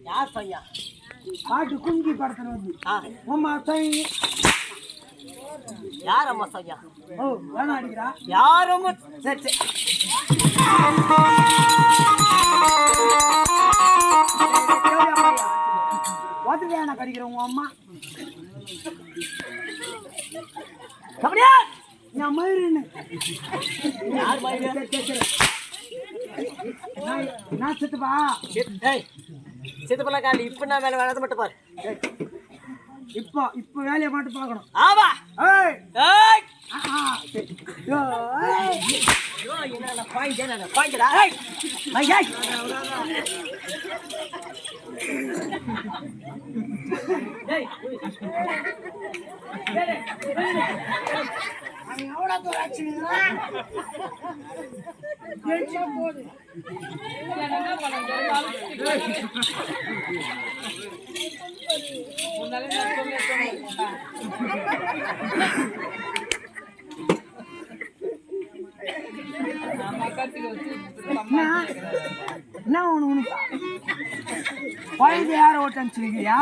யார் பையன்? பாட்டு குங்கி படத்துல வந்து அம்மா சைனி யார் அம்மா சையா? ஓ வேணா அடிக்கிறா யாரும் சரி சரி ஓட்டுலையான கடிக்கிற உங்க அம்மா கபடியா என் மயிரின்னு யார் மயிரு? நான் சித்துப்பா சித்தப்பல காண்டி இப்ப நான் வேலை வேலை மட்டும் பாரு. இப்ப வேலையை மட்டும் பார்க்கணும். ஆமா ஏய் ஏய் யோ என்ன பாயிண்டா ஏய் ஐய் ஏய் அவன் எவ்வளோ தூரம் ஆச்சுங்களா போகுது என்ன ஒண்ணு குழந்தை யார ஓட்ட அனுப்பிச்சிருக்கியா?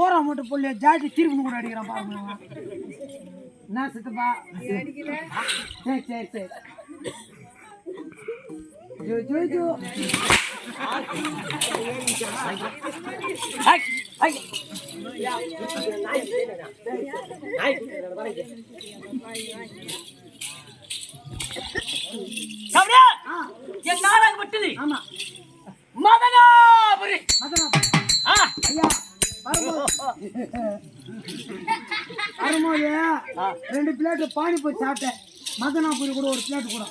ஓரம் மட்டும் பொல்லியா ஜாதி தீர்ப்பு கூட அடிக்கிறான் பாருங்க. என்ன சித்தப்பா? சரி சரி சரி ஜோ ஜோ ஜோ என் நாடாகப்பட்டது ஆமா மதனாபுரி. ஐயா வரும்போது 2 பிளேட் பானிபூரி சாப்பிட்டேன். மதனாபுரி கூட ஒரு பிளேட் கூட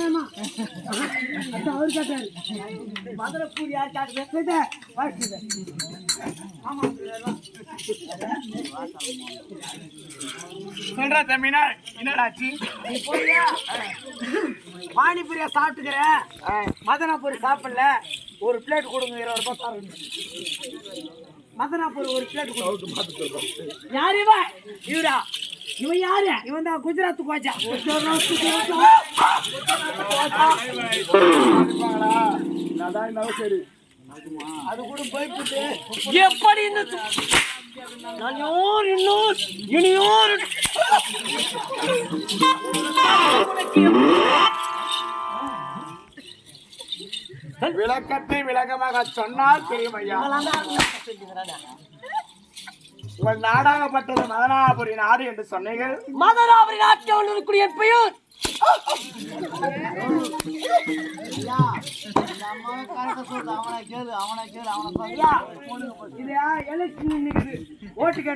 ஆமா அவர் கேட்டாரு. மதுரைப்பூரி யார் காட்டுது? சொல்ற தம்பினா என்னடாச்சு? பானிபூரியா சாப்பிட்டுக்கிற மதனாபுரி சாப்பிடல ஒரு பிளேட் கொடுங்க 20 ரூபாய் சாப்பிடுங்க. மதனாபுரி ஒரு பிளேட் கொடுங்க. யாரு இவரா? இவன் யாரு? இவன் தான் குஜராத் கோச்சா. சரி அது கூட போயிட்டு எப்படி இனியோர் விளக்கத்தை விளக்கமாக சொன்னால் தெரியும் ஐயா. உங்கள் நாடாகப்பட்டது மதனாபுரி நாடு என்று சொன்னீர்கள். மதனாபுரி நாட்டில் இருக்கக்கூடிய என் பெயர் ஓட்டுக்கு